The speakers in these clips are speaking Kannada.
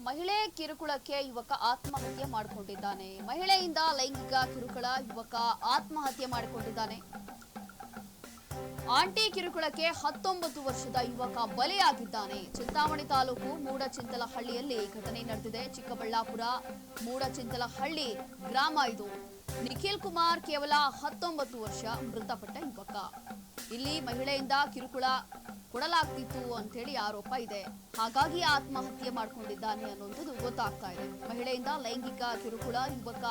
ಮಹಿಳೆ ಕಿರುಕುಳಕ್ಕೆ ಯುವಕ ಆತ್ಮಹತ್ಯೆ ಮಾಡಿಕೊಂಡಿದ್ದಾನೆ. ಮಹಿಳೆಯಿಂದ ಲೈಂಗಿಕ ಕಿರುಕುಳ, ಯುವಕ ಆತ್ಮಹತ್ಯೆ ಮಾಡಿಕೊಂಡಿದ್ದಾನೆ. ಆಂಟಿ ಕಿರುಕುಳಕ್ಕೆ 19 ವರ್ಷದ ಯುವಕ ಬಲಿಯಾಗಿದ್ದಾನೆ. ಚಿಂತಾಮಣಿ ತಾಲೂಕು ಮೂಡಚಿಂತಲಹಳ್ಳಿಯಲ್ಲಿ ಘಟನೆ ನಡೆದಿದೆ. ಚಿಕ್ಕಬಳ್ಳಾಪುರ ಮೂಡಚಿಂತಲಹಳ್ಳಿ ಗ್ರಾಮ ಇದು. ನಿಖಿಲ್ ಕುಮಾರ್ ಕೇವಲ 19 ವರ್ಷ, ಮೃತಪಟ್ಟ ಯುವಕ. ಇಲ್ಲಿ ಮಹಿಳೆಯಿಂದ ಕಿರುಕುಳ ಕೊಡಲಾಗ್ತಿತ್ತು ಅಂತೇಳಿ ಆರೋಪ ಇದೆ. ಹಾಗಾಗಿ ಆತ್ಮಹತ್ಯೆ ಮಾಡಿಕೊಂಡಿದ್ದಾನೆ ಅನ್ನೋದು ಗೊತ್ತಾಗ್ತಾ ಇದೆ. ಮಹಿಳೆಯಿಂದ ಲೈಂಗಿಕ ಕಿರುಕುಳ, ಯುವಕ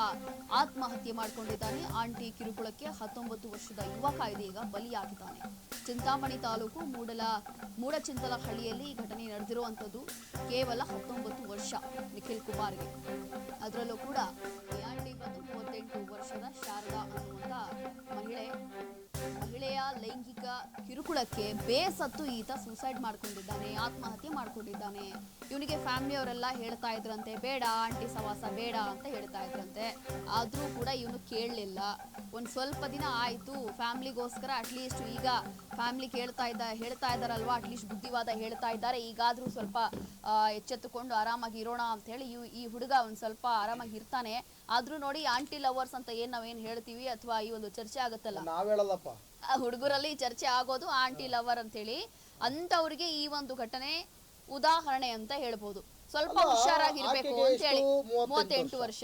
ಆತ್ಮಹತ್ಯೆ ಮಾಡಿಕೊಂಡಿದ್ದಾನೆ. ಆಂಟಿ ಕಿರುಕುಳಕ್ಕೆ 19 ವರ್ಷದ ಯುವಕ ಇದೀಗ ಬಲಿಯಾಗಿದ್ದಾನೆ. ಚಿಂತಾಮಣಿ ತಾಲೂಕು ಮೂಡಚಿಂತಲಹಳ್ಳಿಯಲ್ಲಿ ಈ ಘಟನೆ ನಡೆದಿರುವಂಥದ್ದು. ಕೇವಲ 19 ವರ್ಷ ನಿಖಿಲ್ ಕುಮಾರ್ಗೆ. ಅದರಲ್ಲೂ ಕೂಡ ಆಂಟಿ ಬಂದು 38 ವರ್ಷದ ಶಾರದಾ ಅನ್ನುವಂಥ ಮಹಿಳೆಯ ಲೈಂಗಿಕ ಕಿರುಕುಳಕ್ಕೆ ಬೇಸತ್ತು ಈತ ಸೂಸೈಡ್ ಮಾಡ್ಕೊಂಡಿದ್ದಾನೆ, ಆತ್ಮಹತ್ಯೆ ಮಾಡ್ಕೊಂಡಿದ್ದಾನೆ. ಇವನಿಗೆ ಫ್ಯಾಮಿಲಿಯವರೆಲ್ಲ ಹೇಳ್ತಾ ಇದ್ರಂತೆ, ಬೇಡ ಆಂಟಿ ಸವಾಸ ಬೇಡ ಅಂತ ಹೇಳ್ತಾ ಇದ್ರಂತೆ. ಆದ್ರೂ ಕೂಡ ಇವನು ಕೇಳಲಿಲ್ಲ. ಒಂದು ಸ್ವಲ್ಪ ದಿನ ಆಯ್ತು, ಫ್ಯಾಮಿಲಿಗೋಸ್ಕರ ಅಟ್ಲೀಸ್ಟ್ ಈಗ ಫ್ಯಾಮಿಲಿ ಹೇಳ್ತಾ ಇದ್ದಾರಲ್ವಾ, ಅಟ್ಲೀಸ್ಟ್ ಬುದ್ಧಿವಾದ ಹೇಳ್ತಾ ಇದ್ದಾರೆ, ಈಗಾದ್ರೂ ಸ್ವಲ್ಪ ಎಚ್ಚೆತ್ತುಕೊಂಡು ಆರಾಮಾಗಿ ಇರೋಣ ಅಂತ ಹೇಳಿ ಈ ಹುಡುಗ ಒಂದ್ ಸ್ವಲ್ಪ ಆರಾಮಾಗಿ ಇರ್ತಾನೆ. ಆದ್ರೂ ನೋಡಿ ಆಂಟಿ ಲವರ್ಸ್ ಅಂತ ನಾವೇನ್ ಹೇಳ್ತೀವಿ ಅಥವಾ ಈ ಒಂದು ಚರ್ಚೆ ಆಗುತ್ತಲ್ಲ, ಹುಡುಗರಲ್ಲಿ ಚರ್ಚೆ ಆಗೋದು ಆಂಟಿ ಲವರ್ ಅಂತ ಹೇಳಿ, ಅಂತವ್ರಿಗೆ ಈ ಒಂದು ಘಟನೆ ಉದಾಹರಣೆ ಅಂತ ಹೇಳ್ಬೋದು. ಸ್ವಲ್ಪ ಹುಷಾರಾಗಿರ್ಬೇಕು ಅಂತ ಹೇಳಿ. 38 ವರ್ಷ.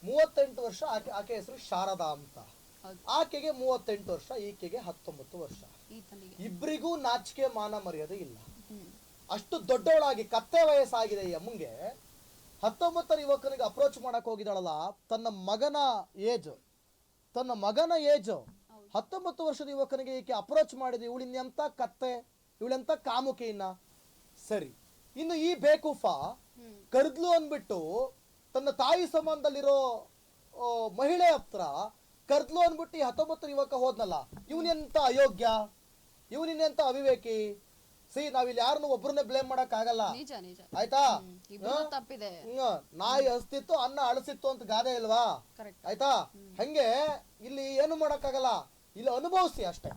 38 ವರ್ಷ. ಆಕೆ ಹೆಸರು ಶಾರದಾ ಅಂತ. ಆಕೆಗೆ 38 ವರ್ಷ, ಈಕೆಗೆ 19 ವರ್ಷ. ಇಬ್ಬರಿಗೂ ನಾಚಿಕೆ ಮಾನ ಮರ್ಯಾದೆ ಇಲ್ಲ. ಅಷ್ಟು ದೊಡ್ಡವಳಾಗಿ ಕತ್ತೆ ವಯಸ್ಸಾಗಿದೆ ಈ ಅಮ್ಮಂಗೆ. 19ರ ಯುವಕನಿಗೆ ಅಪ್ರೋಚ್ ಮಾಡಕ್ ಹೋಗಿದ್ದಾಳಲ್ಲ, ತನ್ನ ಮಗನ ಏಜ್ 19 ವರ್ಷದ ಯುವಕನಿಗೆ ಈಕೆ ಅಪ್ರೋಚ್ ಮಾಡಿದೆ. ಇವಳಿನ್ನೆಂತ ಕತ್ತೆ, ಇವಳೆಂತ ಕಾಮುಕಿ. ಸರಿ, ಇನ್ನು ಈ ಬೇಕೂಫ ಕರ್ದ್ಲು ಅಂದ್ಬಿಟ್ಟು ತನ್ನ ತಾಯಿ ಸಂಬಂಧದಲ್ಲಿರೋ ಮಹಿಳೆ ಹತ್ರ ಕರ್ದ್ಲು ಅಂದ್ಬಿಟ್ಟು 19 ಯುವಕ ಹೋದ್ನಲ್ಲ, ಇವನೆಂತ ಅಯೋಗ್ಯ, ಇವನಿನ್ನೆಂತ ಅವಿವೇಕಿ. ನಾವಿಲ್ಲಿ ಯಾರನ್ನು ಒಬ್ಬರನ್ನೇ ಬ್ಲೇಮ್ ಮಾಡಕ್ ಆಗಲ್ಲ, ಆಯ್ತಾ? ನಾಯಿ ಹಸ್ತಿತ್ತು, ಅನ್ನ ಅಳಸಿತ್ತು ಅಂತ ಗಾದೆ ಇಲ್ವಾ, ಆಯ್ತಾ? ಹಂಗೆ ಇಲ್ಲಿ ಏನು ಮಾಡಕ್ಕಾಗಲ್ಲ, ಇಲ್ಲಿ ಅನುಭವಿಸಿ ಅಷ್ಟೇ.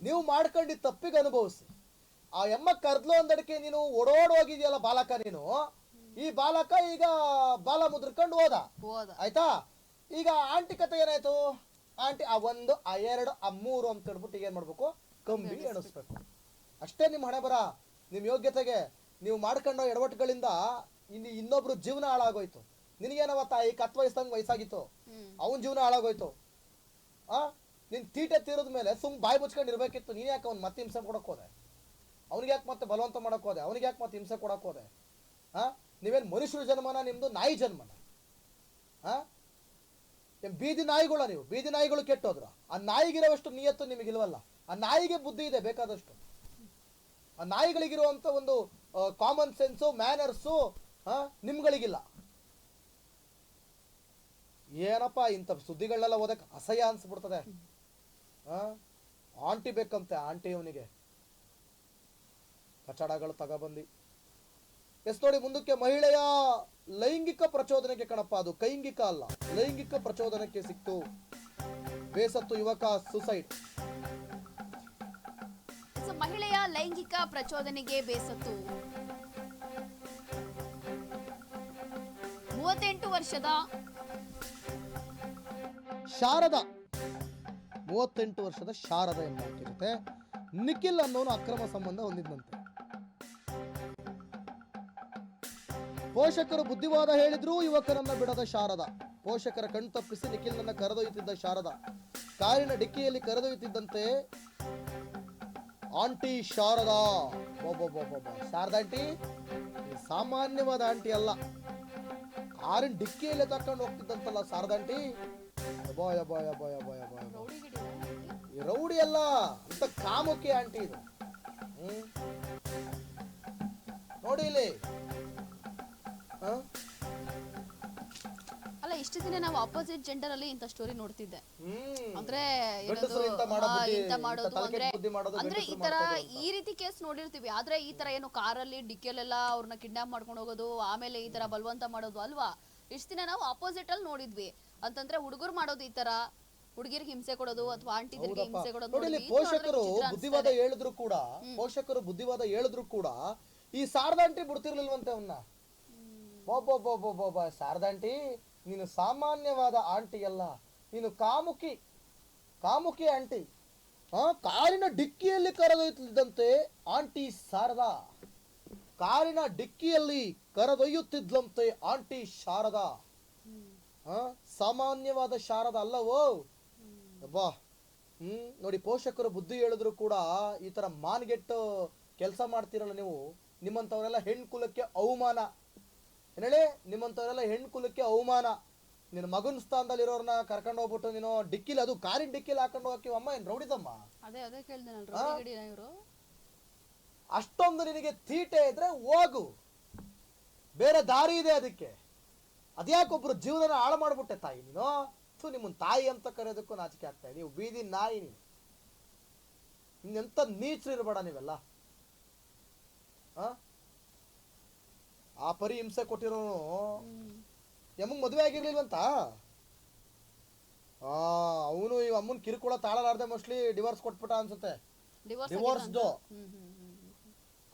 ನೀವು ಮಾಡ್ಕೊಂಡಿದ್ದ ತಪ್ಪಿಗೆ ಅನುಭವಿಸಿ. ಆ ಎಮ್ಮ ಕರ್ದ್ಲು ಅಂದಡಿಕೆ ನೀನು ಓಡೋಡೋಗಿದ್ಯಲ್ಲ ಬಾಲಕ, ನೀನು ಈ ಬಾಲಕ ಈಗ ಬಾಲ ಮುದ್ರಕೊಂಡು ಹೋದ, ಆಯ್ತಾ? ಈಗ ಆಂಟಿ ಕತೆ ಏನಾಯ್ತು? ಆಂಟಿ ಆ 1 ಆ 2 ಆ 3 ಅಂತ ಹೇಳ್ಬಿಟ್ಟು ಏನ್ ಮಾಡ್ಬೇಕು, ಕಂಬಿ ಎಣಿಸ್ಬೇಕು. ಅಷ್ಟೇ ನಿಮ್ಮ ಹಣೆ ಬರ. ನಿಮ್ಮ ಯೋಗ್ಯತೆಗೆ ನೀವು ಮಾಡ್ಕೊಂಡೋ ಎಡವಟ್ಟುಗಳಿಂದ ಇಲ್ಲಿ ಇನ್ನೊಬ್ರು ಜೀವನ ಹಾಳಾಗೋಯ್ತು. ನಿನಗೇನವತ್ತ ಈ ವಯಸ್ಸಾಗಿತ್ತು, ಅವನ ಜೀವನ ಹಾಳಾಗೋಯ್ತು. ನಿನ್ ತೀಟೆ ತೀರದ ಮೇಲೆ ಬಾಯಿ ಮುಚ್ಕೊಂಡು ಇರ್ಬೇಕಿತ್ತು. ನೀನ್ ಯಾಕೆ ಅವ್ನು ಮತ್ತೆ ಹಿಂಸೆ ಕೊಡಕ್ ಹೋದೆ? ಅವ್ನಿಗೆ ಯಾಕೆ ಮತ್ತೆ ಬಲವಂತ ಮಾಡಕ್ ಹೋದೆ? ಅವನಿಗೆ ಯಾಕೆ ಮತ್ತೆ ಹಿಂಸೆ ಕೊಡಕ್ ಹೋದೆ? ನೀವೇನ್ ಮನುಷ್ಯರ ಜನ್ಮನ, ನಿಮ್ದು ನಾಯಿ ಜನ್ಮನ? ಬೀದಿ ನಾಯಿಗಳ ನೀವು, ಬೀದಿ ನಾಯಿಗಳು ಕೆಟ್ಟೋದ್ರ. ಆ ನಾಯಿಗಿರೋವಷ್ಟು ನಿಯತ್ತು ನಿಮಗಿಲ್ವಲ್ಲ. ಆ ನಾಯಿಗೆ ಬುದ್ಧಿ ಇದೆ ಬೇಕಾದಷ್ಟು. ಆ ನಾಯಿಗಳಿಗಿರುವಂತ ಒಂದು ಕಾಮನ್ ಸೆನ್ಸು, ಮ್ಯಾನರ್ಸು ನಿಮ್ಗಳಿಗಿಲ್ಲ. ಏನಪ್ಪಾ ಇಂಥ ಸುದ್ದಿಗಳನ್ನೆಲ್ಲ ಓದಕ್ಕೆ ಅಸಹ್ಯ ಅನ್ಸ್ಬಿಡ್ತದೆ. ಆಂಟಿ ಬೇಕಂತೆ, ಆಂಟಿ ಅವನಿಗೆ ಕಚಡಗಳು ತಗೊಬಂದಿ. ನೋಡಿ ಮುಂದಕ್ಕೆ ಮಹಿಳೆಯ ಲೈಂಗಿಕ ಪ್ರಚೋದನೆಗೆ ಕಣಪ್ಪ, ಅದು ಕೈಂಗಿಕ ಅಲ್ಲ, ಲೈಂಗಿಕ ಪ್ರಚೋದನಕ್ಕೆ ಸಿಕ್ತು. ಬೇಸತ್ತು ಯುವಕ ಸುಸೈಡ್. ಮಹಿಳೆಯ ಲೈಂಗಿಕ ಪ್ರಚೋದನೆಗೆ ಬೇಸತ್ತು 38 ವರ್ಷದ ಶಾರದಾ, 38 ವರ್ಷದ ಶಾರದಾ ಎಂಬಾಕಿರುತ್ತೆ. ನಿಖಿಲ್ ಅನ್ನೋನು ಅಕ್ರಮ ಸಂಬಂಧ ಹೊಂದಿದ್ದಂತೆ. ಪೋಷಕರು ಬುದ್ಧಿವಾದ ಹೇಳಿದ್ರೂ ಯುವಕರನ್ನ ಬಿಡದ ಶಾರದಾ. ಪೋಷಕರ ಕಣ್ತಪ್ಪಿಸಿ ನಿಖಿಲ್ನನ್ನ ಕರೆದೊಯ್ಯುತ್ತಿದ್ದ ಶಾರದಾ. ಕಾರಿನ ಡಿಕ್ಕಿಯಲ್ಲಿ ಕರೆದೊಯ್ಯುತ್ತಿದ್ದಂತೆ ಆಂಟಿ ಶಾರದಾ. ಶಾರದಾ ಆಂಟಿ ಸಾಮಾನ್ಯವಾದ ಆಂಟಿ ಅಲ್ಲ, ಕಾರಿನ ಡಿಕ್ಕಿಯಲ್ಲಿ ತಕೊಂಡು ಹೋಗ್ತಿದ್ದಂತಲ್ಲ ಶಾರದಾ ಆಂಟಿ. ಈ ರೌಡಿ ಅಲ್ಲ, ಅಂತ ಕಾಮುಕಿ ಆಂಟಿ ಇದು. ನೋಡಿ ಇಲ್ಲಿ. ಅಲ್ಲ, ಇಷ್ಟು ದಿನ ನಾವು ಅಪೋಸಿಟ್ ಜೆಂಡರ್ ಅಲ್ಲಿ ಇಂಥ ಸ್ಟೋರಿ ನೋಡ್ತಿದ್ದೆ. ಅಂದ್ರೆ ಅಂದ್ರೆ ಈ ತರ ಈ ರೀತಿ ಕೇಸ್ ನೋಡಿರ್ತೀವಿ. ಆದ್ರೆ ಈ ತರ ಏನು ಕಾರಲ್ಲಿ ಡಿಕ್ಕಿಯಲ್ಲೆಲ್ಲ ಅವ್ರನ್ನ ಕಿಡ್ನಾಪ್ ಮಾಡ್ಕೊಂಡು ಹೋಗೋದು, ಆಮೇಲೆ ಈ ತರ ಬಲವಂತ ಮಾಡೋದು ಅಲ್ವಾ. ಇಷ್ಟು ದಿನ ನಾವು ಅಪೋಸಿಟ್ ಅಲ್ಲಿ ನೋಡಿದ್ವಿ. ಅಂತಂದ್ರೆ ಹುಡುಗರು ಮಾಡೋದು ಈ ತರ, ಹುಡುಗಿರಿಗೆ ಹಿಂಸೆ ಕೊಡೋದು ಅಥವಾ ಆಂಟಿಗಳಿಗೆ ಹಿಂಸೆ ಕೊಡೋದು. ಪೋಷಕರು ಬುದ್ಧಿವಾದ ಹೇಳಿದ್ರು ಕೂಡ ಈ ಶಾರದಾ ಆಂಟಿ ಬಿಡ್ತಿರ್ಲಿಲ್ವಂತೆ ಅವನ್ನ. ಒಬ್ಬೊಬ್ಬೊಬ್ಬೊಬ್ಬ ಶಾರದಾಂಟಿ, ನೀನು ಸಾಮಾನ್ಯವಾದ ಆಂಟಿ ಅಲ್ಲ, ನೀನು ಕಾಮುಕಿ ಆಂಟಿ. ಕಾರಿನ ಡಿಕ್ಕಿಯಲ್ಲಿ ಕರೆದೊಯ್ಯುತ್ತಿದ್ದಂತೆ ಆಂಟಿ ಶಾರದಾ, ಕಾರಿನ ಡಿಕ್ಕಿಯಲ್ಲಿ ಕರೆದೊಯ್ಯುತ್ತಿದ್ದಂತೆ ಆಂಟಿ ಶಾರದಾ. ಸಾಮಾನ್ಯವಾದ ಶಾರದಾ ಅಲ್ಲವೋ ಅಬ್ಬಾ. ನೋಡಿ, ಪೋಷಕರು ಬುದ್ಧಿ ಹೇಳಿದ್ರು ಕೂಡ ಈ ತರ ಮಾನ್ಗೆಟ್ಟು ಕೆಲಸ ಮಾಡ್ತಿರಲ್ಲ ನೀವು. ನಿಮ್ಮಂತವರೆಲ್ಲ ಹೆಣ್ಕುಲಕ್ಕೆ ಅವಮಾನ. ಏನೇಳಿ, ನಿಮ್ಮಂತವರೆಲ್ಲ ಹೆಣ್ಕುಲಕ್ಕೆ ಅವಮಾನ. ನಿನ್ನ ಮಗನ ಸ್ಥಾನದಲ್ಲಿ ಇರೋರ್ನ ಕರ್ಕೊಂಡು ಹೋಗ್ಬಿಟ್ಟು ನೀನು ಡಿಕ್ಕಿಲಿ, ಅದು ಕಾರಿನ ಡಿಕ್ಕಿಲಿ ಹಾಕೊಂಡು ಹೋಗಿ ಅಮ್ಮ ಏನ್ ರೌಡಿದಮ್ಮ. ಅಷ್ಟೊಂದು ನಿನಗೆ ತೀಟೆ ಇದ್ರೆ ಹೋಗು, ಬೇರೆ ದಾರಿ ಇದೆ ಅದಕ್ಕೆ. ಅದ್ಯಾಕೊಬ್ರು ಜೀವನ ಹಾಳು ಮಾಡ್ಬಿಟ್ಟೆ ತಾಯಿ ನೀನು. ನಿಮ್ಮನ್ ತಾಯಿ ಅಂತ ಕರೆಯೋದಕ್ಕೂ ನಾಚಿಕೆ ಆಗ್ತಾ. ನೀವು ಬೀದಿ ನಾಯಿ, ನೀವು ಇನ್ನೆಂತ ನೀಚರು ಇರಬೇಡ ನೀವೆಲ್ಲ. ಆ ಪರಿ ಹಿಂಸೆ ಕೊಟ್ಟಿರೋನು ಯಮ್ಮಂಗ್ ಮದುವೆ ಆಗಿರ್ಲಿಲ್ವಂತ. ಅವನು ಈ ಅಮ್ಮನ್ ಕಿರುಕುಳ ತಾಳಲಾರ್ದೆ ಮೋಸ್ಟ್ಲಿ ಡಿವೋರ್ಸ್ ಕೊಟ್ಬಿಟ್ಟ ಅನ್ಸುತ್ತೆ. ಡಿವೋರ್ಸ್ದು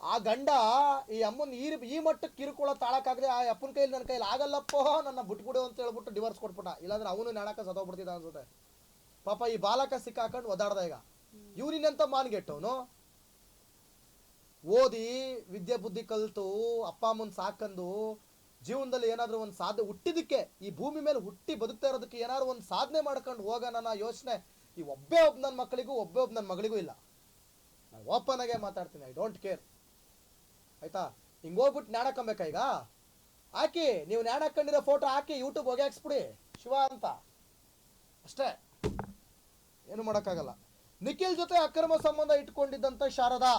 ಆ ಗಂಡ ಈ ಅಮ್ಮನ್ ಈ ಮಟ್ಟಕ್ಕೆ ಕಿರುಕುಳ ತಾಳಕ್ಕಾಗದೆ ಆ ಅಪ್ಪನ ಕೈಲಿ ನನ್ನ ಕೈಲಿ ಆಗಲ್ಲಪ್ಪೋ, ನನ್ನ ಬಿಟ್ಬಿಡು ಅಂತ ಹೇಳ್ಬಿಟ್ಟು ಡಿವೋರ್ಸ್ ಕೊಟ್ಬಿಟ್ಟ. ಇಲ್ಲಾಂದ್ರೆ ಅವನು ನಾಳಕ ಸತ್ತೋಗ್ಬಿಡ್ತಿದ್ದ ಅನ್ಸುತ್ತೆ. ಪಾಪ ಈ ಬಾಲಕ ಸಿಕ್ಕಾಕೊಂಡು ಒದಾಡ್ದ. ಈಗ ಇವ್ನಿನ್ನಂತ ಮಾನ್ಗೆಟ್ಟವನು ಓದಿ ವಿದ್ಯೆ ಬುದ್ಧಿ ಕಲ್ತು ಅಪ್ಪ ಅಮ್ಮನ್ ಸಾಕಂದು ಜೀವನದಲ್ಲಿ ಏನಾದ್ರು ಒಂದು ಸಾಧನೆ, ಹುಟ್ಟಿದಕ್ಕೆ ಈ ಭೂಮಿ ಮೇಲೆ ಹುಟ್ಟಿ ಬದುಕ್ತಾ ಇರೋದಕ್ಕೆ ಏನಾದ್ರು ಒಂದು ಸಾಧನೆ ಮಾಡ್ಕೊಂಡು ಹೋಗೋಣ ಅನ್ನೋ ಯೋಚನೆ ಈ ಒಬ್ಬ ನನ್ನ ಮಕ್ಕಳಿಗೂ ಒಬ್ಬ ನನ್ನ ಮಗಳಿಗೂ ಇಲ್ಲ. ನಾನು ಓಪನ್ ಆಗೇ ಮಾತಾಡ್ತೀನಿ, ಐ ಡೋಂಟ್ ಕೇರ್. ಆಯ್ತಾ? ಹಿಂಗ್ ಹೋಗ್ಬಿಟ್ಟು ನ್ಯಾಣಕಂಬೇಕಾ? ಈಗ ಹಾಕಿ, ನೀವು ನ್ಯಾಣಕೊಂಡಿರೋ ಫೋಟೋ ಹಾಕಿ ಯೂಟ್ಯೂಬ್ ಹೋಗಿ ಹಾಕ್ಸ್ಬಿಡಿ ಶಿವ ಅಂತ ಅಷ್ಟೇ, ಏನು ಮಾಡೋಕ್ಕಾಗಲ್ಲ. ನಿಖಿಲ್ ಜೊತೆ ಅಕ್ರಮ ಸಂಬಂಧ ಇಟ್ಕೊಂಡಿದ್ದಂತ ಶಾರದಾ.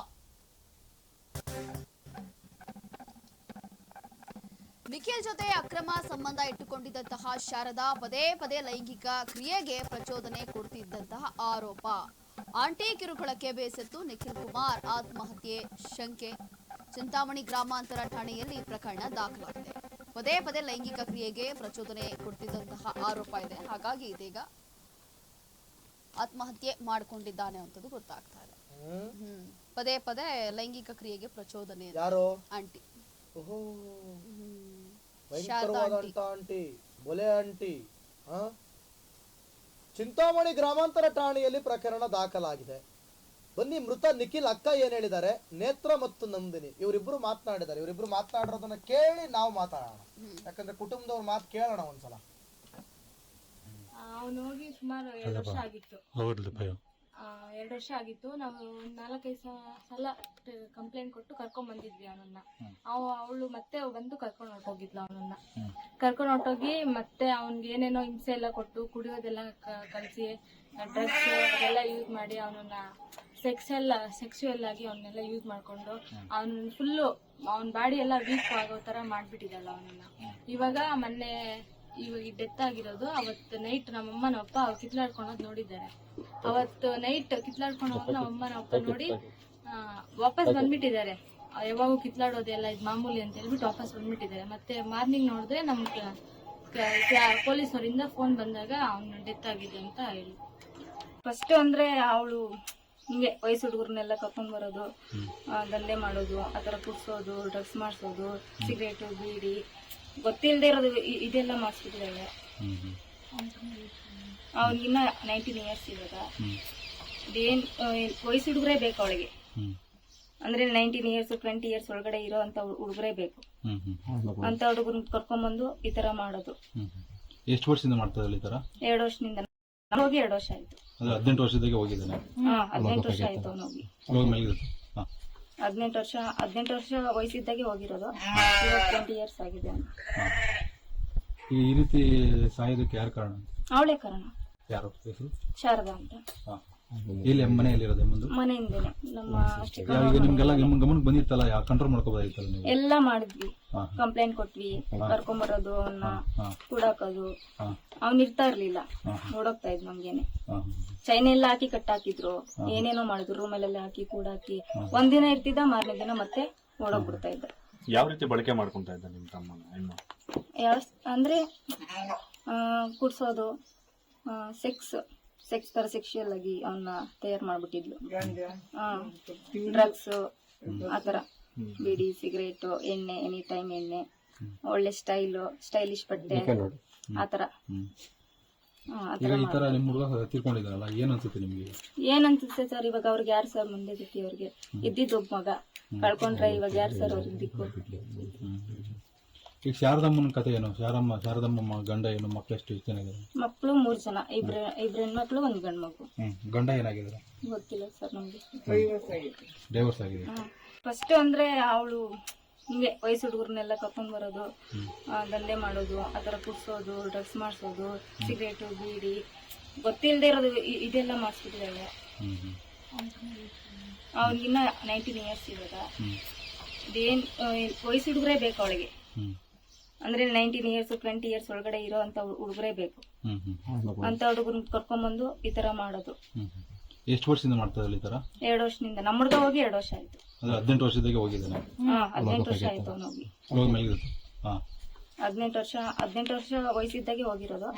ನಿಖಿಲ್ ಜೊತೆ ಅಕ್ರಮ ಸಂಬಂಧ ಇಟ್ಟುಕೊಂಡಿದ್ದಂತಹ ಶಾರದಾ ಪದೇ ಪದೇ ಲೈಂಗಿಕ ಕ್ರಿಯೆಗೆ ಪ್ರಚೋದನೆ ಕೊಡ್ತಿದ್ದಂತಹ ಆರೋಪ. ಆಂಟಿ ಕಿರುಕುಳಕ್ಕೆ ಬೇಸತ್ತು ನಿಖಿಲ್ ಕುಮಾರ್ ಆತ್ಮಹತ್ಯೆ ಶಂಕೆ. ಚಿಂತಾಮಣಿ ಗ್ರಾಮಾಂತರ ಠಾಣೆಯಲ್ಲಿ ಪ್ರಕರಣ ದಾಖಲಾಗಿದೆ. ಪದೇ ಪದೇ ಲೈಂಗಿಕ ಕ್ರಿಯೆಗೆ ಪ್ರಚೋದನೆ ಕೊಡ್ತಿದ್ದಂತಹ ಆರೋಪ ಇದೆ. ಹಾಗಾಗಿ ಇದೀಗ ಆತ್ಮಹತ್ಯೆ ಮಾಡಿಕೊಂಡಿದ್ದಾನೆ ಅಂತದ್ದು ಗೊತ್ತಾಗ್ತಾ ಇದೆ. ಪದೇ ಪದೇ ಲೈಂಗಿಕ ಕ್ರಿಯೆಗೆ ಪ್ರಚೋದನೆ. ಯಾರು? ಆಂಟಿ. ಭಯಂಕರವಾದಂತ ಆಂಟಿ, ಬೊಲೆ ಆಂಟಿ. ಚಿಂತಾಮಣಿ ಗ್ರಾಮಾಂತರ ಠಾಣೆಯಲ್ಲಿ ಪ್ರಕರಣ ದಾಖಲಾಗಿದೆ. ಬನ್ನಿ, ಮೃತ ನಿಖಿಲ್ ಅಕ್ಕ ಏನ್ ಹೇಳಿದ್ದಾರೆ, ನೇತ್ರ ಮತ್ತು ನಂದಿನಿ ಇವರಿಬ್ರು ಮಾತನಾಡಿದ್ದಾರೆ. ಇವರಿಬ್ರು ಮಾತನಾಡಿರೋದನ್ನ ಕೇಳಿ ನಾವು ಮಾತಾಡೋಣ. ಯಾಕಂದ್ರೆ ಕುಟುಂಬದವ್ರ ಮಾತು ಕೇಳೋಣ ಒಂದ್ಸಲ. ಅವನು ಹೋಗಿ ಸುಮಾರು 2 ವರ್ಷ ಆಗಿತ್ತು. 2 ವರ್ಷ ಆಗಿತ್ತು. ನಾವು 4-5 ಸಲ ಕಂಪ್ಲೇಂಟ್ ಕೊಟ್ಟು ಕರ್ಕೊಂಡ್ ಬಂದಿದ್ವಿ ಅವನನ್ನ. ಅವಳು ಮತ್ತೆ ಬಂದು ಕರ್ಕೊಂಡು ಹೊರಟೋಗಿದ್ಲು. ಅವನನ್ನ ಕರ್ಕೊಂಡು ಹೊರಟೋಗಿ ಮತ್ತೆ ಅವನ್ಗೆ ಏನೇನೋ ಹಿಂಸೆ ಎಲ್ಲ ಕೊಟ್ಟು, ಕುಡಿಯೋದೆಲ್ಲ ಕಲಿಸಿ, ಡ್ರಗ್ಸ್ ಅದೆಲ್ಲ ಯೂಸ್ ಮಾಡಿ ಅವನನ್ನ ಸೆಕ್ಸುವಲ್ ಆಗಿ ಅವನ್ನೆಲ್ಲ ಯೂಸ್ ಮಾಡ್ಕೊಂಡು ಅವನ ಫುಲ್ಲು ಅವನ ಬಾಡಿ ಎಲ್ಲ ವೀಕ್ ಆಗೋ ತರ ಮಾಡ್ಬಿಟ್ಟಿದ್ದಲ್ಲ ಅವನನ್ನ. ಇವಾಗ ಮೊನ್ನೆ ಇವಾಗ ಡೆತ್ ಆಗಿರೋದು. ಅವತ್ತು ನೈಟ್ ನಮ್ಮಮ್ಮ ನಮ್ಮಪ್ಪ ಕಿತ್ಲಾಡ್ಕೊಂಡೋದ್ ನೋಡಿದ್ದಾರೆ. ಅವತ್ತು ನೈಟ್ ಕಿತ್ಲಾಡ್ಕೊಂಡೋಗ್ ನಮ್ಮಮ್ಮ ನಮ್ಮಪ್ಪ ನೋಡಿ ವಾಪಸ್ ಬಂದ್ಬಿಟ್ಟಿದ್ದಾರೆ. ಯಾವಾಗೂ ಕಿತ್ಲಾಡೋದೆಲ್ಲ ಇದು ಮಾಮೂಲಿ ಅಂತ ಹೇಳ್ಬಿಟ್ಟು ವಾಪಸ್ ಬಂದ್ಬಿಟ್ಟಿದ್ದಾರೆ. ಮತ್ತೆ ಮಾರ್ನಿಂಗ್ ನೋಡಿದ್ರೆ ನಮ್ಗೆ ಪೊಲೀಸರಿಂದ ಫೋನ್ ಬಂದಾಗ ಅವ್ನು ಡೆತ್ ಆಗಿದೆ ಅಂತ ಹೇಳಿ. ಫಸ್ಟ್ ಅಂದ್ರೆ ಅವಳು ಹಿಂಗೆ ವಯಸ್ಸು ಹುಡುಗರನ್ನೆಲ್ಲ ಕರ್ಕೊಂಡ್ ಬರೋದು, ದಂಧೆ ಮಾಡೋದು, ಆತರ ಕುಡ್ಸೋದು, ಡ್ರಗ್ಸ್ ಮಾಡಿಸೋದು, ಸಿಗರೇಟು ಬೀಡಿ ಗೊತ್ತಿಲ್ಲದೆ ಇರೋದು ಇದೆಲ್ಲ ಮಾಡಿಸ್ಬಿಟ್ಟಿದ್ದಾಳೆ. ಅವನಿಗಿನ್ನ 19 years ಇವಾಗ. ಅದೇನ್ ವಯಸ್ಸು ಹುಡುಗರೇ ಬೇಕು ಅವಳಿಗೆ. ಅಂದ್ರೆ 19 years 20 years ಒಳಗಡೆ ಇರೋ ಅಂತ ಹುಡುಗರೇ ಬೇಕು. ಅಂತ ಹುಡುಗರನ್ನ ಕರ್ಕೊಂಡ್ಬಂದು ಈ ತರ ಮಾಡೋದು. ಎಷ್ಟು ವರ್ಷದಿಂದ ಮಾಡ್ತಾ ಇದ್ದಾಳೆ ಈ ತರ? 2 ವರ್ಷದಿಂದ ಹೋಗಿ 2 ವರ್ಷ ಆಯ್ತು. 18 ವರ್ಷದಾಗೆ ಹೋಗಿದ್ದಾನೆ. 18 ವರ್ಷ ಆಯ್ತು ಅವನು ಹೋಗಿ. 18 ವರ್ಷ ವಯಸ್ಸಿದ್ದಾಗೆ ಹೋಗಿರೋದು. 20 years ಆಗಿದೆ. ಈ ರೀತಿ ಸಾಯೋದಕ್ಕೆ ಯಾರು ಕಾರಣ? ಅವಳೇ ಕಾರಣ. ಯಾರು ಹೆಸರು? ಶಾರದಾ ಅಂತ. ಇಲ್ಲಿ ಮನೆಯಲ್ಲಿರೋದೆ ಮುಂದೆ ಮನೆಯಿಂದೇನೆ. ನಮ್ಮ ಈಗ ನಿಮ್ಗೆಲ್ಲ ನಿಮ್ಮ ಗಮನಕ್ಕೆ ಬಂದಿತ್ತಲ್ಲ, ಯಾವ ಕಂಟ್ರೋಲ್ ಮಾಡ್ಕೋಬೋದಾಗಿತ್ತಲ್ಲ ನೀವು? ಎಲ್ಲ ಮಾಡಿದ್ವಿ, ಕಂಪ್ಲೇಂಟ್ ಕೊಟ್ವಿ, ಕರ್ಕೊಂಬರೋದು, ಅವನ್ನ ಕೂಡಾಕೋದು. ಅವ್ನ ಇರ್ತಾ ಇರ್ಲಿಲ್ಲ, ನೋಡೋಗ್ತಾ ಇದ್ ನಮ್ಗೇನೆ. ಚೈನ್ ಎಲ್ಲ ಹಾಕಿ ಕಟ್ಟಾಕಿದ್ರು, ಏನೇನೋ ಮಾಡಿದ್ರು, ರೂಮಲ್ಲೆಲ್ಲ ಹಾಕಿ ಕೂಡಾಕಿ. ಒಂದಿನ ಇರ್ತಿದ್ದ, ಮಾರನೇ ದಿನ ಮತ್ತೆ ಓಡೋಗ್ಬಿಡ್ತಾ ಇದ್ದ. ಯಾವ ರೀತಿ ಬಳಕೆ ಮಾಡ್ಕೊಂತ ಇದ್ದ ನಿಮ್ ತಮ್ಮನ? ಯಾವ ಅಂದ್ರೆ ಕುಡ್ಸೋದು, ಸೆಕ್ಸ್ ತರ ಸೆಕ್ಷುಯಲ್ ಆಗಿ ಅವನ್ನ ತಯಾರು ಮಾಡ್ಬಿಟ್ಟಿದ್ಲು. ಡ್ರಗ್ಸ್ ಆತರ, ಬೀಡಿ, ಸಿಗರೇಟ್, ಎಣ್ಣೆ, ಎನಿ ಟೈಮ್ ಎಣ್ಣೆ, ಒಳ್ಳೆ ಸ್ಟೈಲಿಶ್ ಬಟ್ಟೆ ಆತರ ಹ್ಮ್. ಆತರ ಈಗ ಈ ತರ ನಿಮ್ಮ ಹುಡುಗ ತೀರ್ಕೊಂಡಿದ್ದಾರಲ್ಲ ಏನ್ ಅನ್ಸುತ್ತೆ ನಿಮ್ಗೆ? ಏನ್ ಅನ್ಸುತ್ತೆ ಸರ್, ಇವಾಗ ಅವ್ರಿಗೆ ಯಾರು ಸರ್ ಮುಂದೆ ಗತಿ? ಅವ್ರಿಗೆ ಇದ್ದಿದ್ದು ಒಬ್ಬ ಮಗ ಕಳ್ಕೊಂಡ್ರೆ ಇವಾಗ ಯಾರು ಸರ್ ಅವ್ರಿಗೆ ದಿಕ್ಕು? ಈಗ ಶಾರದಮ್ಮನ ಕಥೆ ಏನು? ಶಾರದಮ್ಮ ಗಂಡ ಏನು, ಮಕ್ಳು ಎಷ್ಟು ಜನ ಇದ್ದಾರೆ? ಮಕ್ಕಳು 3 ಜನ, ಇಬ್ರು ಹೆಣ್ಮಕ್ಳು 1 ಗಂಡ್ ಮಗು. ಗಂಡ ಏನಾಗಿದ್ದಾರೆ? ಗೊತ್ತಿಲ್ಲ ಸರ್ ನಮ್ಗೆ. ಡೈವರ್ಸ್ ಆಗಿದೆ. ಫಸ್ಟ್ ಅಂದ್ರೆ ಅವಳು ಹಿಂಗೆ ವಯಸ್ಸು ಹುಡುಗರನ್ನೆಲ್ಲ ಕರ್ಕೊಂಡ್ ಬರೋದು, ದಂಧೆ ಮಾಡೋದು, ಆತರ ಕುಡ್ಸೋದು, ಡ್ರಗ್ಸ್ ಮಾಡಿಸೋದು, ಸಿಗರೇಟು ಬೀಡಿ ಗೊತ್ತಿಲ್ಲದೆ ಇರೋದು ಇದೆಲ್ಲ ಮಾಡಿಸ್ಬಿಟ್ಟಿದ್ದಾಳೆ. ಅವ್ನಿಗಿನ್ನ 19 years ಇವಾಗ. ಇದೇನ್ ವಯಸ್ಸು ಹುಡುಗರೇ ಬೇಕು ಅವಳಿಗೆ, ಅಂದ್ರೆ 19 years 20 years ಒಳಗಡೆ ಇರೋ ಅಂತ ಹುಡುಗರೇ ಬೇಕು. ಅಂತ ಹುಡುಗರನ್ನ ಕರ್ಕೊಂಡ್ಬಂದು ಈ ತರ ಮಾಡೋದು. ಎಷ್ಟು ವರ್ಷದಿಂದ ಮಾಡ್ತಾ ಇದ್ದಾರೆ ಈ ತರ? 2 ವರ್ಷದಿಂದ. ನಮ್ಮ ಹುಡುಗ ಹೋಗಿ 2 ವರ್ಷ ಆಯ್ತು. 18 ವರ್ಷದಾಗೆ ಹೋಗಿದ್ದಾನೆ. 18 ವರ್ಷ ಆಯ್ತು ಅವ್ನು ಹೋಗಿ. 18 ವರ್ಷ ವಯಸ್ಸಿದ್ದಾಗೆ ಹೋಗಿರೋದು.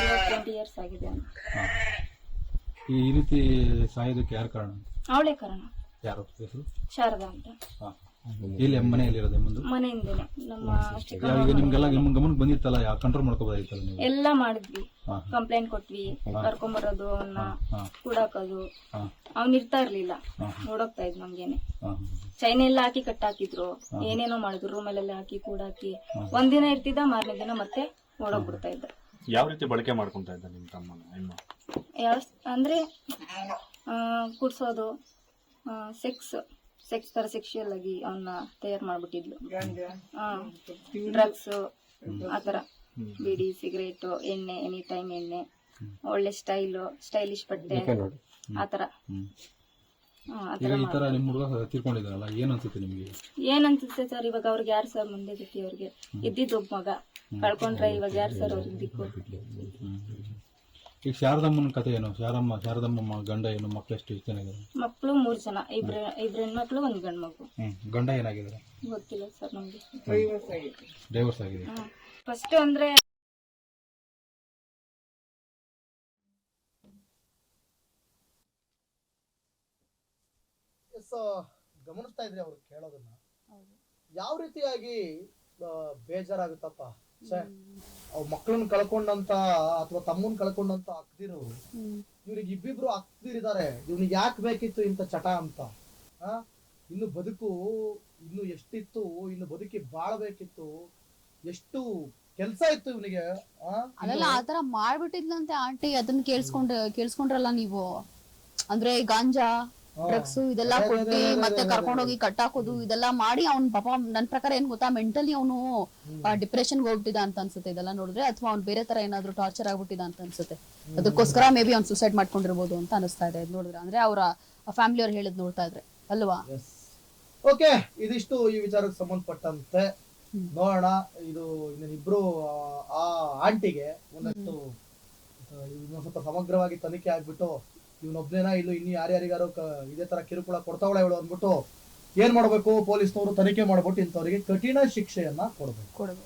ಇವಾಗ 20 years ಆಗಿದೆ ಅವ್ನು. ಈ ರೀತಿ ಸಾಯೋದಕ್ಕೆ ಯಾರು ಕಾರಣ? ಅವಳೇ ಕಾರಣ. ಯಾರು ಹೆಸರು? ಶಾರದಾ ಅಂತ. ಇಲ್ಲಿ ಮನೆಯಲ್ಲಿರೋದು ಮುಂದೆ ಮನೆಯಿಂದನೇ ನಮ್ಮ ಈಗ ನಿಮ್ಗೆಲ್ಲ ನಿಮ್ಮ ಗಮನಕ್ಕೆ ಬಂದಿತ್ತಲ್ಲ, ಯಾವ ಕಂಟ್ರೋಲ್ ಮಾಡ್ಕೋಬೋದಾಗಿತ್ತಲ್ಲ ನೀವು? ಎಲ್ಲ ಮಾಡಿದ್ವಿ, ಕಂಪ್ಲೇಂಟ್ ಕೊಟ್ವಿ, ಕರ್ಕೊಂಬರೋದು, ಅವನ್ನ ಕೂಡಾಕೋದು. ಅವ್ನ್ ಇರ್ತಾ ಇರ್ಲಿಲ್ಲ, ನೋಡೋಗ್ತಾ ಇದ್ ನಮ್ಗೇನೆ. ಚೈನ್ ಎಲ್ಲ ಹಾಕಿ ಕಟ್ಟಾಕಿದ್ರು, ಏನೇನೋ ಮಾಡಿದ್ರು, ರೂಮಲ್ಲೆಲ್ಲ ಹಾಕಿ ಕೂಡಾಕಿ. ಒಂದಿನ ಇರ್ತಿದ್ದ, ಮಾರನೇ ದಿನ ಮತ್ತೆ ಓಡೋಗ್ಬಿಡ್ತಾ ಇದ್ದ. ಯಾವ ರೀತಿ ಬಳಕೆ ಮಾಡ್ಕೊಂತ ಇದ್ದ ನಿಮ್ ತಮ್ಮನ ಹೆಣ್ಣು? ಯಾವ ಅಂದ್ರೆ ಕುಡ್ಸೋದು, ಸೆಕ್ಸ್ ತರ ಸೆಕ್ಷುಯಲ್ ಆಗಿ ಅವನ್ನ ತಯಾರು ಮಾಡ್ಬಿಟ್ಟಿದ್ಲು. ಡ್ರಗ್ಸ್ ಆತರ, ಬೀಡಿ, ಸಿಗರೇಟ್, ಎಣ್ಣೆ, ಎನಿ ಟೈಮ್ ಎಣ್ಣೆ, ಒಳ್ಳೆ ಸ್ಟೈಲಿಶ್ ಬಟ್ಟೆ ಆತರ. ಈಗ ಈ ತರ ನಿಮ್ಮ ಹುಡುಗ ತೀರ್ಕೊಂಡಿದ್ದಾರಲ್ಲ ಏನ್ ಅನ್ಸುತ್ತೆ ನಿಮ್ಗೆ? ಏನ್ ಅನ್ಸುತ್ತೆ ಸರ್, ಇವಾಗ ಅವ್ರಿಗೆ ಯಾರು ಸರ್ ಮುಂದೆ ಗತಿ? ಅವ್ರಿಗೆ ಇದ್ದಿದ್ದು ಒಬ್ಬ ಮಗ ಕಳ್ಕೊಂಡ್ರೆ ಇವಾಗ ಯಾರು ಸರ್ ಅವ್ರಿಗೆ ದಿಕ್ಕು? ಈಗ ಶಾರದಮ್ಮನ ಕಥೆ ಏನು? ಶಾರದಮ್ಮ ಗಂಡ ಏನು, ಮಕ್ಳು ಎಷ್ಟು ಜನ ಇದ್ದಾರೆ? ಮಕ್ಕಳು 3 ಜನ, ಇಬ್ರು ಹೆಣ್ಮಕ್ಳು 1 ಗಂಡ್ ಮಗು. ಗಂಡ ಏನಾಗಿದ್ದಾರೆ? ಗೊತ್ತಿಲ್ಲ ಸರ್ ನಮ್ಗೆ. ಡೈವರ್ಸ್ ಆಗಿದೆ. ಫಸ್ಟ್ ಅಂದ್ರೆ ಗಮನಿಸ್ತಾ ಇದ್ರಿ ಅವ್ರು ಕೇಳೋದನ್ನ. ಯಾವ ರೀತಿಯಾಗಿ ಬೇಜಾರಾಗುತ್ತಪ್ಪ. ಅವ್ ಮಕ್ಕಳನ್ನ ಕಳ್ಕೊಂಡಂತ ಅಥವಾ ತಮ್ಮನ್ ಕಳ್ಕೊಂಡಂತ ಅಕ್ದಿರು, ಇವ್ರಿಗೆ ಇಬ್ಬಿಬ್ರು ಅಕ್ದಿರಿದ್ದಾರೆ. ಇವ್ನಿಗೆ ಯಾಕೆ ಬೇಕಿತ್ತು ಇಂತ ಚಟ ಅಂತ? ಇನ್ನು ಬದುಕು ಇನ್ನು ಎಷ್ಟಿತ್ತು, ಇನ್ನು ಬದುಕಿ ಬಾಳ್ಬೇಕಿತ್ತು, ಎಷ್ಟು ಕೆಲ್ಸ ಇತ್ತು ಇವನಿಗೆ. ಅಲ್ಲೆಲ್ಲ ಆತರ ಮಾಡ್ಬಿಟ್ಟಿದ್ಲಂತೆ ಆಂಟಿ. ಅದನ್ನ ಕೇಳಿಸ್ಕೊಂಡ್ರಲ್ಲ ನೀವು? ಅಂದ್ರೆ ಗಾಂಜಾ, ಡ್ರಗ್ಸ್ ಇದೆಲ್ಲ ಕೊಟ್ಟಿ ಮತ್ತೆ ಕರ್ಕೊಂಡೋಗಿ ಕಟ್ಟಾಕೋದು, ಇದೆಲ್ಲ ಮಾಡಿ ಅವ್ನ್ ಪಾಪ ನನ್ ಪ್ರಕಾರ ಏನ್ ಗೊತ್ತಾ, ಮೆಂಟಲಿ ಅವನು ಡಿಪ್ರೆಷನ್ಗೆ ಹೋಗ್ಬಿಟ್ಟಿದ ಅಂತ ಅನ್ಸುತ್ತೆ ಇದೆಲ್ಲ ನೋಡಿದ್ರೆ. ಅಥವಾ ಅವ್ನ್ ಬೇರೆ ತರ ಏನಾದ್ರು ಟಾರ್ಚರ್ ಆಗ್ಬಿಟ್ಟಿದ ಅಂತ ಅನ್ಸುತ್ತೆ. ಅದಕ್ಕೋಸ್ಕರ ಮೇ ಬಿ ಅವ್ನ್ ಸುಸೈಡ್ ಮಾಡ್ಕೊಂಡಿರ್ಬೋದು ಅಂತ ಅನಿಸ್ತಾ ಇದೆ ನೋಡಿದ್ರೆ. ಅಂದ್ರೆ ಅವರ ಫ್ಯಾಮಿಲಿ ಅವ್ರು ಹೇಳಿದ್ ನೋಡ್ತಾ ಇದ್ರೆ ಅಲ್ವಾ? ಓಕೆ, ಇದಿಷ್ಟು ಈ ವಿಚಾರಕ್ಕೆ ಸಂಬಂಧಪಟ್ಟಂತೆ. ನೋಡೋಣ, ಇದು ಇನ್ನಿಬ್ರು ಆ ಆಂಟಿಗೆ ಒಂದಷ್ಟು ಸ್ವಲ್ಪ ಸಮಗ್ರವಾಗಿ ತನಿಖೆ ಆಗ್ಬಿಟ್ಟು ಇವನೊಬ್ನೇನ ಇನ್ನು ಯಾರ್ಯಾರಿಗಾರು ಇದೇ ತರ ಕಿರುಕುಳ ಕೊಡ್ತಾವಳ ಇವಳು ಅಂದ್ಬಿಟ್ಟು ಏನ್ ಮಾಡ್ಬೇಕು, ಪೊಲೀಸ್ನವರು ತನಿಖೆ ಮಾಡ್ಬಿಟ್ಟು ಇಂಥವ್ರಿಗೆ ಕಠಿಣ ಶಿಕ್ಷೆಯನ್ನ ಕೊಡ್ಬೇಕು.